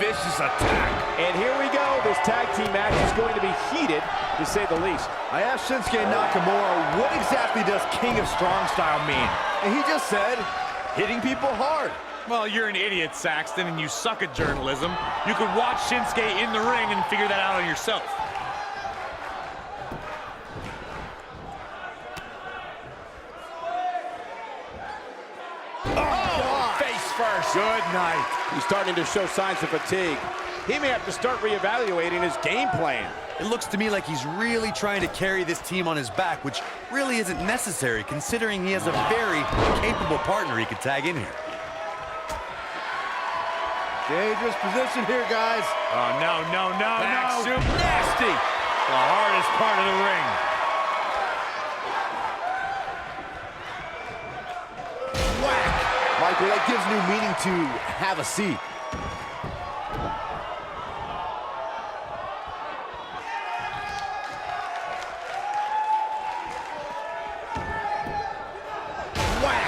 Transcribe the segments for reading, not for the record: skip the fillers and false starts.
vicious attack. And here we go. This tag team match is going to be heated, to say the least. I asked Shinsuke Nakamura, what exactly does King of Strong Style mean? And he just said, hitting people hard. Well, you're an idiot, Saxton, and you suck at journalism. You could watch Shinsuke in the ring and figure that out on yourself. Oh, face first. Good night. He's starting to show signs of fatigue. He may have to start reevaluating his game plan. It looks to me like he's really trying to carry this team on his back, which really isn't necessary considering he has a very capable partner he could tag in here. Dangerous position here, guys. Oh, no. Back no. soup, nasty. The hardest part of the ring. Whack. Michael, that gives new meaning to have a seat. Whack.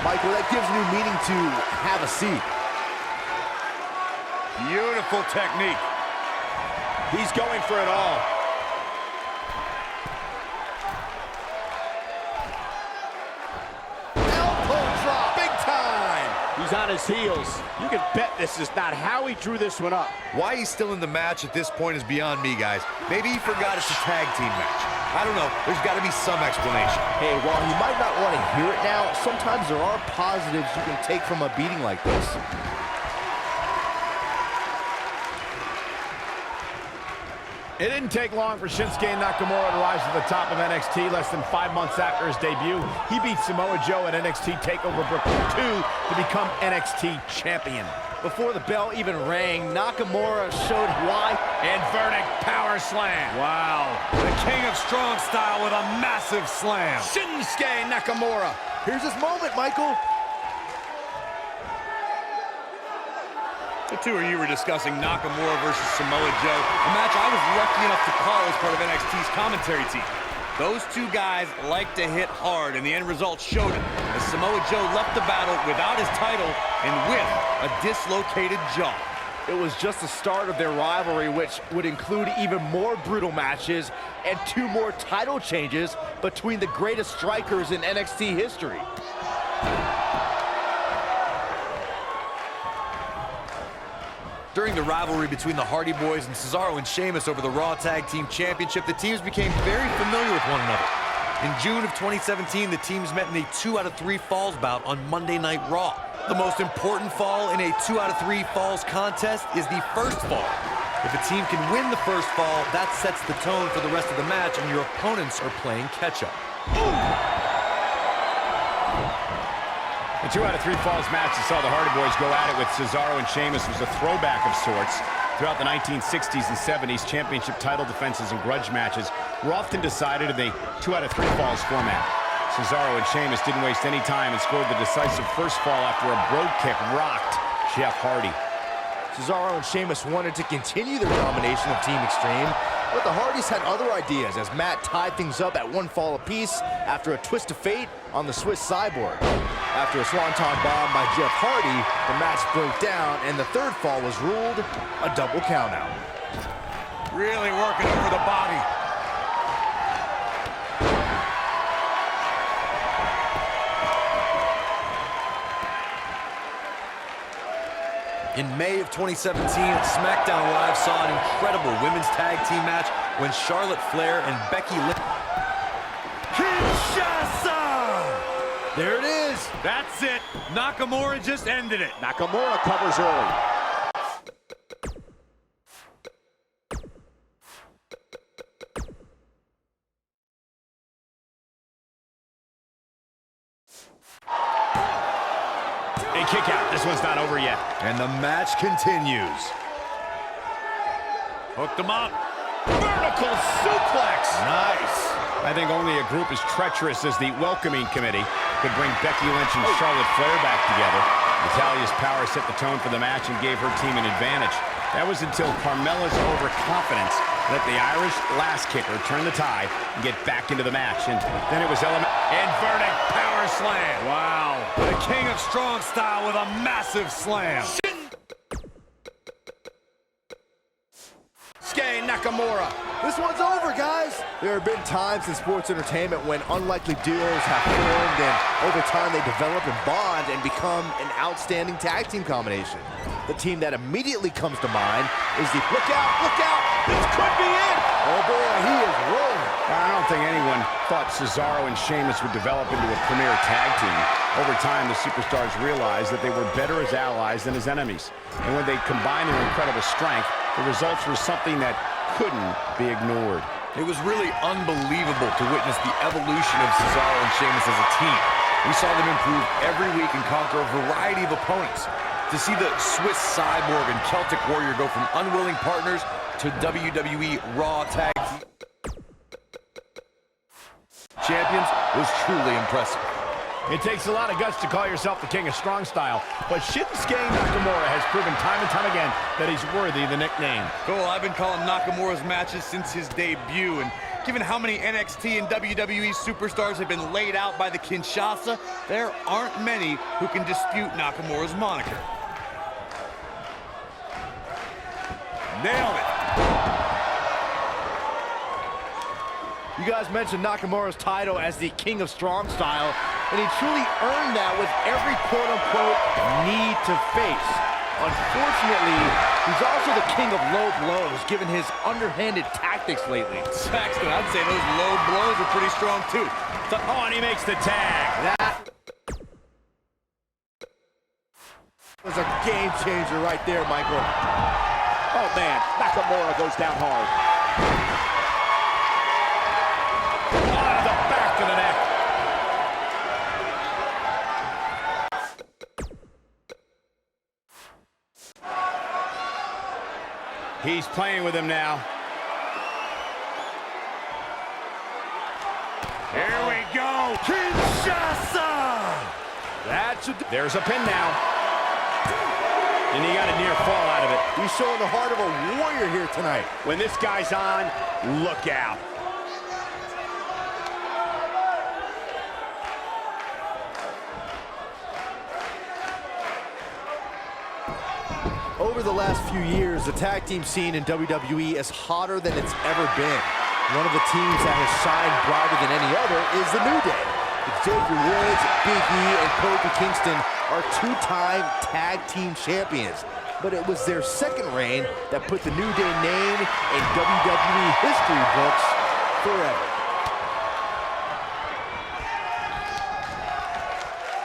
Michael, that gives new meaning to have a seat. Beautiful technique. He's going for it all. Elbow drop, big time. He's on his heels. You can bet this is not how he drew this one up. Why he's still in the match at this point is beyond me, guys. Maybe he forgot it's a tag team match. I don't know. There's got to be some explanation. Hey, while you might not want to hear it now, sometimes there are positives you can take from a beating like this. It didn't take long for Shinsuke Nakamura to rise to the top of NXT. Less than 5 months after his debut, he beat Samoa Joe at NXT TakeOver Brooklyn 2 to become NXT champion. Before the bell even rang, Nakamura showed why. And verdict, power slam. Wow. The King of Strong Style with a massive slam. Shinsuke Nakamura. Here's his moment, Michael. The two of you were discussing Nakamura versus Samoa Joe, a match I was lucky enough to call as part of NXT's commentary team. Those two guys like to hit hard, and the end result showed it, as Samoa Joe left the battle without his title and with a dislocated jaw. It was just the start of their rivalry, which would include even more brutal matches and 2 more title changes between the greatest strikers in NXT history. During the rivalry between the Hardy Boys and Cesaro and Sheamus over the Raw Tag Team Championship, the teams became very familiar with one another. In June of 2017, the teams met in a 2 out of 3 falls bout on Monday Night Raw. The most important fall in a 2 out of 3 falls contest is the first fall. If a team can win the first fall, that sets the tone for the rest of the match, and your opponents are playing catch-up. The 2 out of 3 falls match that saw the Hardy Boys go at it with Cesaro and Sheamus was a throwback of sorts. Throughout the 1960s and 70s, championship title defenses and grudge matches were often decided in the 2 out of 3 falls format. Cesaro and Sheamus didn't waste any time and scored the decisive first fall after a brogue kick rocked Jeff Hardy. Cesaro and Sheamus wanted to continue their domination of Team Extreme, but the Hardys had other ideas as Matt tied things up at 1 fall apiece after a twist of fate on the Swiss Cyborg. After a swanton bomb by Jeff Hardy, the match broke down and the 3rd fall was ruled a double countout. Really working over the body. In May of 2017, SmackDown Live saw an incredible women's tag team match when Charlotte Flair and Becky Lynch... Kinshasa! There it is. That's it. Nakamura just ended it. Nakamura covers early. A kick out. This one's not over yet. And the match continues. Hooked him up. Vertical suplex. Nice. I think only a group as treacherous as the Welcoming Committee could bring Becky Lynch and Charlotte Flair back together. Natalia's power set the tone for the match and gave her team an advantage. That was until Carmella's overconfidence let the Irish last kicker turn the tide and get back into the match. And then it was And verdict, power slam. Wow. The King of Strong Style with a massive slam. Shinsuke Nakamura. This one's over, guys. There have been times in sports entertainment when unlikely duos have formed, and over time they develop and bond and become an outstanding tag team combination. The team that immediately comes to mind is the look out, this could be it. Oh boy, he is rolling. I don't think anyone thought Cesaro and Sheamus would develop into a premier tag team. Over time, the superstars realized that they were better as allies than as enemies. And when they combined their incredible strength, the results were something that couldn't be ignored. It was really unbelievable to witness the evolution of Cesaro and Sheamus as a team. We saw them improve every week and conquer a variety of opponents. To see the Swiss Cyborg and Celtic Warrior go from unwilling partners to WWE Raw Tag Champions was truly impressive. It takes a lot of guts to call yourself the king of strong style, but Shinsuke Nakamura has proven time and time again that he's worthy of the nickname. Cole, I've been calling Nakamura's matches since his debut, and given how many NXT and WWE superstars have been laid out by the Kinshasa, there aren't many who can dispute Nakamura's moniker. Nailed it. You guys mentioned Nakamura's title as the King of Strong Style, and he truly earned that with every quote-unquote need to face. Unfortunately, he's also the king of low blows, given his underhanded tactics lately. Saxton, I'd say those low blows are pretty strong, too. Oh, and he makes the tag. That was a game changer right there, Michael. Oh, man, Nakamura goes down hard. Oh, to the back of the neck. He's playing with him now. Here we go. Kinshasa! There's a pin now. And he got a near fall out of it. He's showing the heart of a warrior here tonight. When this guy's on, look out. Over the last few years, the tag team scene in WWE is hotter than it's ever been. One of the teams that has shined brighter than any other is the New Day. Xavier Woods, Big E, and Kofi Kingston are two-time tag team champions. But it was their second reign that put the New Day name in WWE history books forever.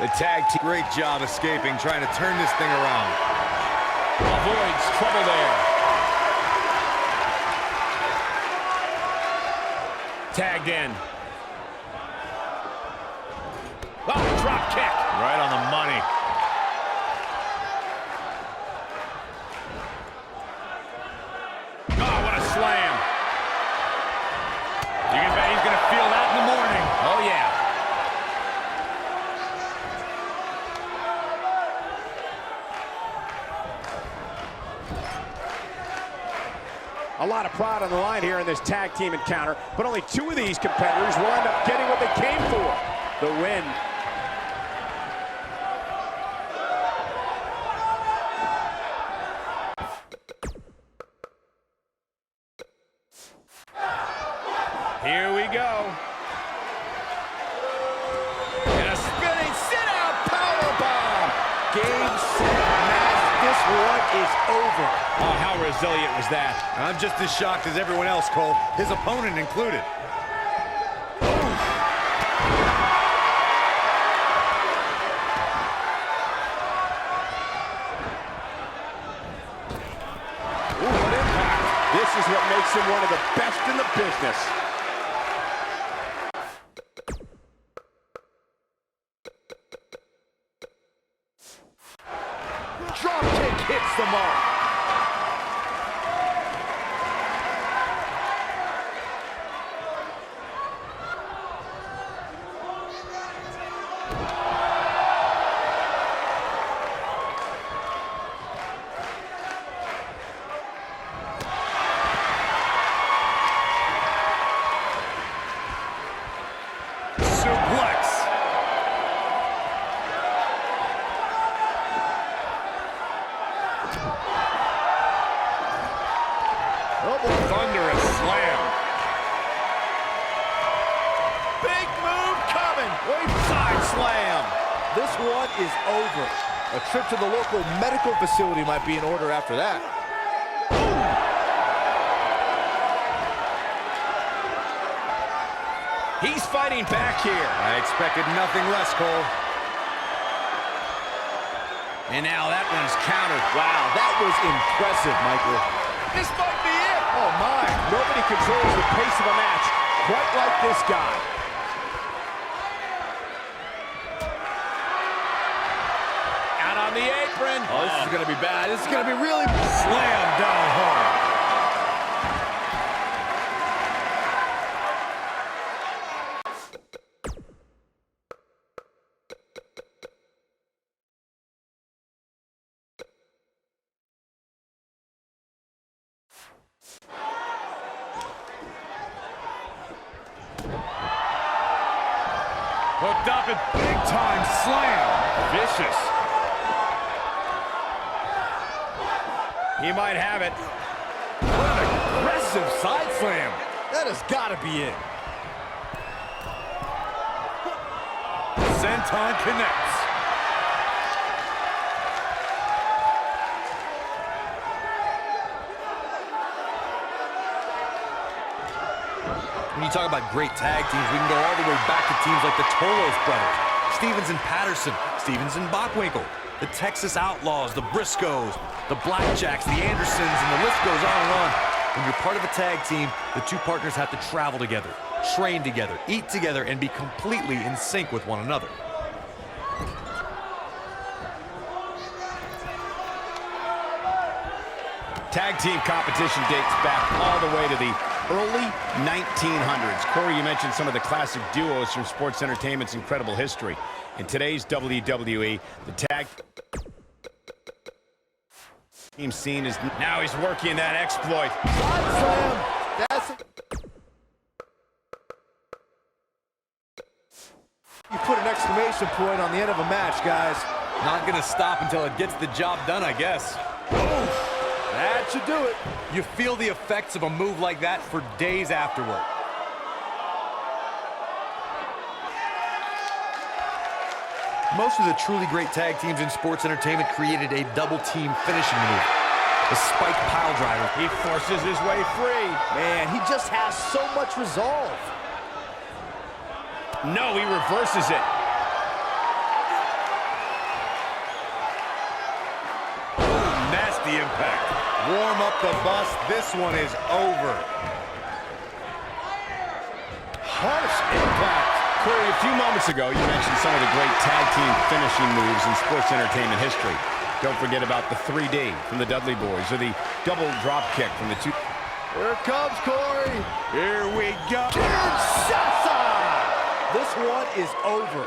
The tag team, great job escaping, trying to turn this thing around. Avoids trouble there. Tagged in. Oh, drop kick. Right on the money. Oh, what a slam. You can bet he's going to feel that in the morning. Oh, yeah. A lot of pride on the line here in this tag team encounter, but only two of these competitors will end up getting what they came for, the win. Here we go. And a spinning sit-out powerbomb. Game, set, match. This one is over. Oh, how resilient was that? I'm just as shocked as everyone else, Cole, his opponent included. Ooh, what impact. This is what makes him one of the best in the business. Drop kick hits the mark. one is over. A trip to the local medical facility might be in order after that. He's fighting back here. I expected nothing less, Cole. And now that one's countered. Wow, that was impressive, Michael. This might be it. Oh, my. Nobody controls the pace of a match quite like this guy. Out on the apron. Oh, this is going to be bad. This is going to be really... Slam down hard. Hooked up and big-time slam. Vicious. He might have it. What an aggressive side slam. That has got to be it. Senton connects. When you talk about great tag teams, we can go all the way back to teams like the Tolos brothers, Stevens and Patterson, Stevens and Bockwinkel, the Texas Outlaws, the Briscoes, the Blackjacks, the Andersons, and the list goes on and on. When you're part of a tag team, the two partners have to travel together, train together, eat together, and be completely in sync with one another. Tag team competition dates back all the way to the early 1900s. Corey, you mentioned some of the classic duos from sports entertainment's incredible history. In today's WWE, the tag team scene is... Now he's working that exploit. Slam. That's it. You put an exclamation point on the end of a match, guys. Not going to stop until it gets the job done, I guess. That should do it. You feel the effects of a move like that for days afterward. Most of the truly great tag teams in sports entertainment created a double-team finishing maneuver. The spike pile driver. He forces his way free. Man, he just has so much resolve. No, he reverses it. Nasty impact. Warm up the bus. This one is over. Harsh impact. Corey, a few moments ago, you mentioned some of the great tag team finishing moves in sports entertainment history. Don't forget about the 3D from the Dudley Boys or the double drop kick from the two... Here it comes, Corey. Here we go. Kinshasa! This one is over.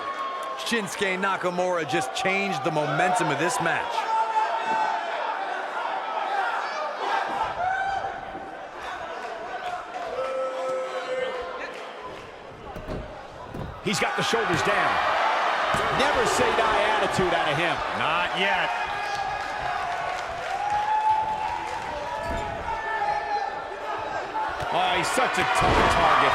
Shinsuke Nakamura just changed the momentum of this match. He's got the shoulders down. Never say die attitude out of him. Not yet. Oh, he's such a tough target.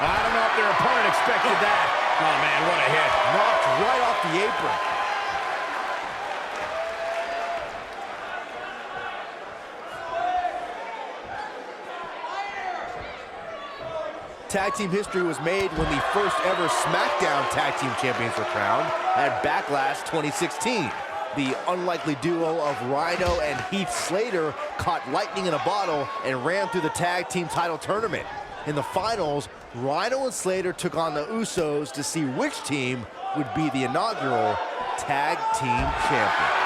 I don't know if their opponent expected that. Oh, man, what a hit. Knocked right off the apron. Tag team history was made when the first ever SmackDown Tag Team Champions were crowned at Backlash 2016. The unlikely duo of Rhino and Heath Slater caught lightning in a bottle and ran through the tag team title tournament. In the finals, Rhino and Slater took on the Usos to see which team would be the inaugural Tag Team Champions.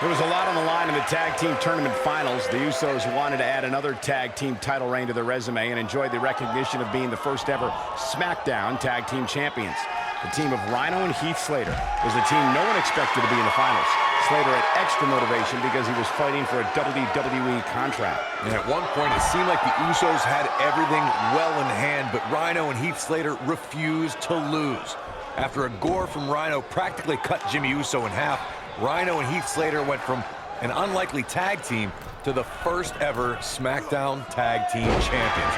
There was a lot on the line in the tag team tournament finals. The Usos wanted to add another tag team title reign to their resume and enjoyed the recognition of being the first ever SmackDown Tag Team Champions. The team of Rhino and Heath Slater was the team no one expected to be in the finals. Slater had extra motivation because he was fighting for a WWE contract. And at one point, it seemed like the Usos had everything well in hand, but Rhino and Heath Slater refused to lose. After a gore from Rhino practically cut Jimmy Uso in half, Rhino and Heath Slater went from an unlikely tag team to the first ever SmackDown Tag Team Champions.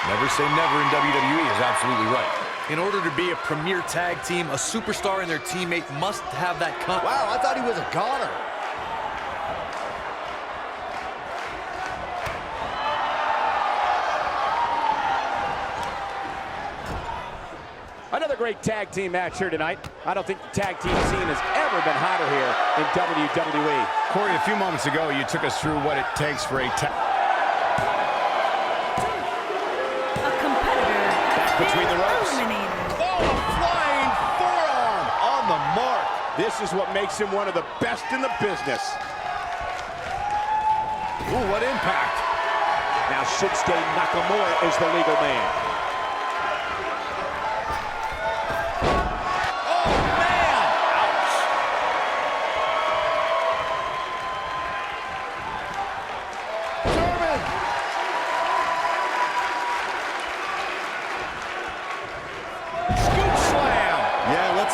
Never say never in WWE is absolutely right. In order to be a premier tag team, a superstar and their teammate must have that Wow, I thought he was a goner. Another great tag team match here tonight. I don't think the tag team scene has ever been hotter here in WWE. Corey, a few moments ago, you took us through what it takes for a tag. A competitor Back between the ropes. eliminated. Oh, a flying forearm on the mark. This is what makes him one of the best in the business. Ooh, what impact. Now Shinsuke Nakamura is the legal man.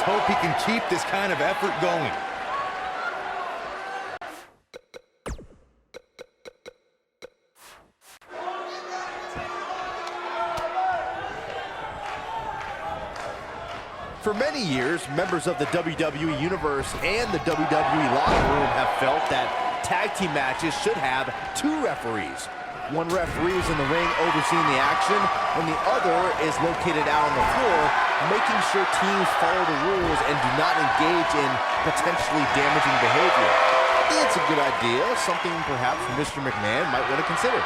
Hope he can keep this kind of effort going. For many years, members of the WWE Universe and the WWE locker room have felt that tag team matches should have 2 referees. One referee is in the ring overseeing the action, and the other is located out on the floor, making sure teams follow the rules and do not engage in potentially damaging behavior. I think it's a good idea, something perhaps Mr. McMahon might want to consider.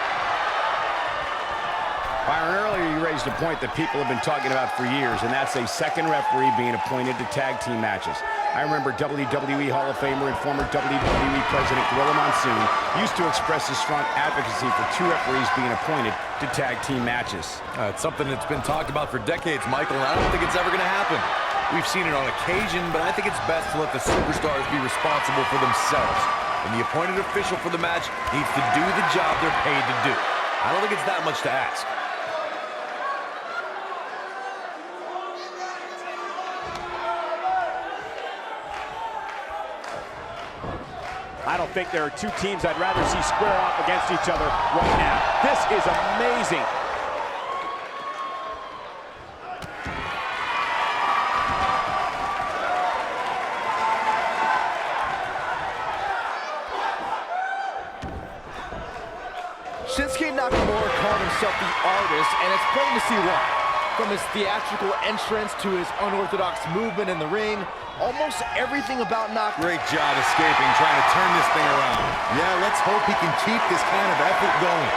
Byron, earlier you raised a point that people have been talking about for years, and that's a second referee being appointed to tag team matches. I remember WWE Hall of Famer and former WWE President Gorilla Monsoon used to express his strong advocacy for 2 referees being appointed to tag team matches. It's something that's been talked about for decades, Michael, and I don't think it's ever going to happen. We've seen it on occasion, but I think it's best to let the superstars be responsible for themselves. And the appointed official for the match needs to do the job they're paid to do. I don't think it's that much to ask. I don't think there are 2 teams I'd rather see square off against each other right now. This is amazing. Shinsuke Nakamura called himself the artist, and it's plain to see why. From his theatrical entrance to his unorthodox movement in the ring, almost everything about Nakamura. Great job escaping, trying to turn this thing around. Yeah, let's hope he can keep this kind of effort going.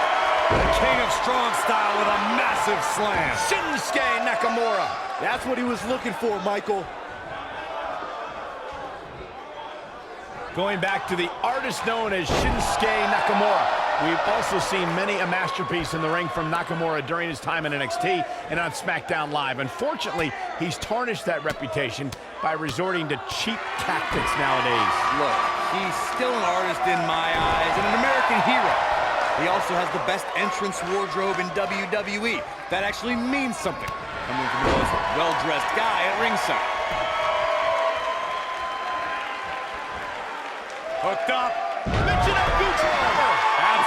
The king of strong style with a massive slam. Shinsuke Nakamura. That's what he was looking for, Michael. Going back to the artist known as Shinsuke Nakamura. We've also seen many a masterpiece in the ring from Nakamura during his time in NXT and on SmackDown Live. Unfortunately, he's tarnished that reputation by resorting to cheap tactics nowadays. Look, he's still an artist in my eyes and an American hero. He also has the best entrance wardrobe in WWE. That actually means something, coming from the most well-dressed guy at ringside. Hooked up.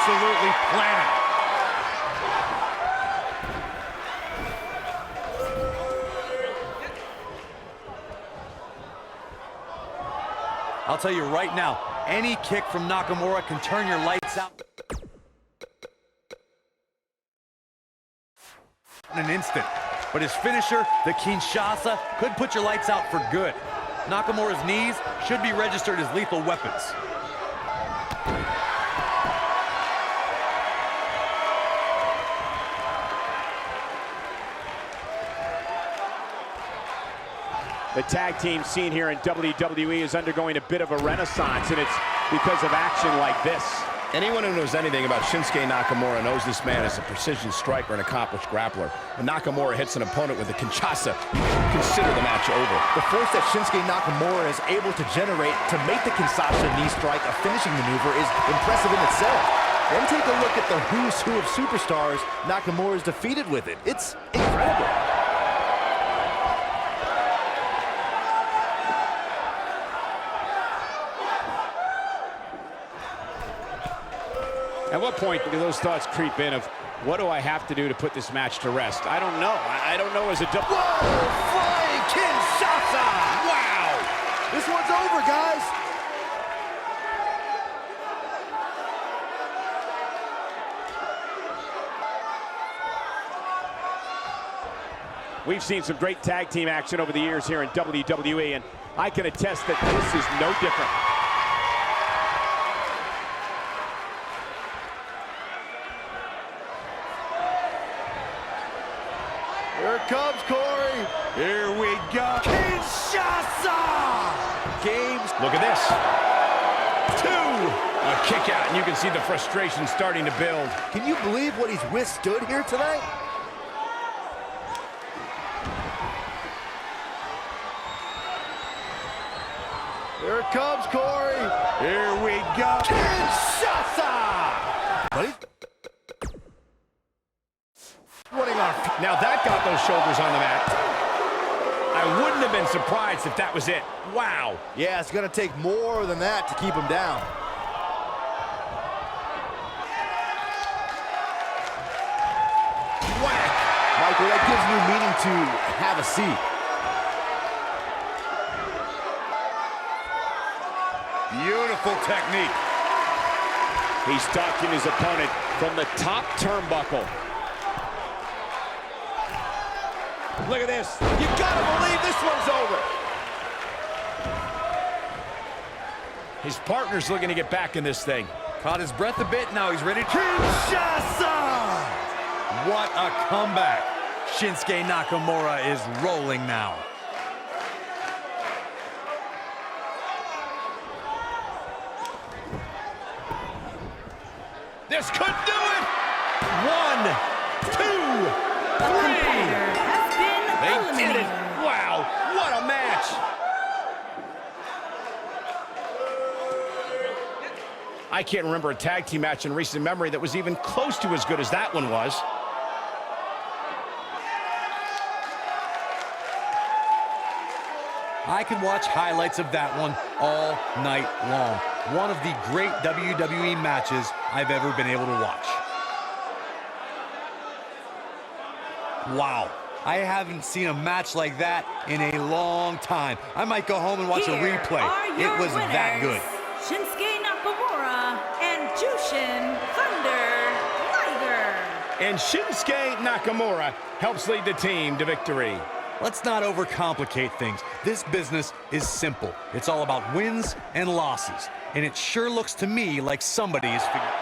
Absolutely planted. I'll tell you right now, any kick from Nakamura can turn your lights out in an instant. But his finisher, the Kinshasa, could put your lights out for good. Nakamura's knees should be registered as lethal weapons. The tag team scene here in WWE is undergoing a bit of a renaissance, and it's because of action like this. Anyone who knows anything about Shinsuke Nakamura knows this man is a precision striker and accomplished grappler. When Nakamura hits an opponent with a Kinshasa, you can consider the match over. The force that Shinsuke Nakamura is able to generate to make the Kinshasa knee strike a finishing maneuver is impressive in itself. Then take a look at the who's who of superstars Nakamura is defeated with it. It's incredible. At what point do those thoughts creep in of, what do I have to do to put this match to rest? I don't know. I don't know as a double. Whoa! Flying Kinshasa! Wow! This one's over, guys. We've seen some great tag team action over the years here in WWE, and I can attest that this is no different. Here it comes, Corey. Here we go. Kinshasa! Games. Look at this. 2. A kick out, and you can see the frustration starting to build. Can you believe what he's withstood here tonight? Here it comes, Corey. Here we go. Kinshasa! Buddy. Now that got those shoulders on the mat. I wouldn't have been surprised if that was it. Wow. Yeah, it's going to take more than that to keep him down. Whack. Michael, that gives new meaning to have a seat. Beautiful technique. He's stalking his opponent from the top turnbuckle. Look at this. You gotta believe this one's over. His partner's looking to get back in this thing. Caught his breath a bit, now he's ready to... Kinshasa! What a comeback. Shinsuke Nakamura is rolling now. This could do it! 1, 2, 3. Competitor has been They did it! eliminated. Wow, what a match! I can't remember a tag team match in recent memory that was even close to as good as that one was. I could watch highlights of that one all night long. One of the great WWE matches I've ever been able to watch. Wow. I haven't seen a match like that in a long time. I might go home and watch a Here replay. are your It was that winners, good. Shinsuke Nakamura and Jushin Thunder Liger. And Shinsuke Nakamura helps lead the team to victory. Let's not overcomplicate things. This business is simple. It's all about wins and losses. And it sure looks to me like somebody is figuring...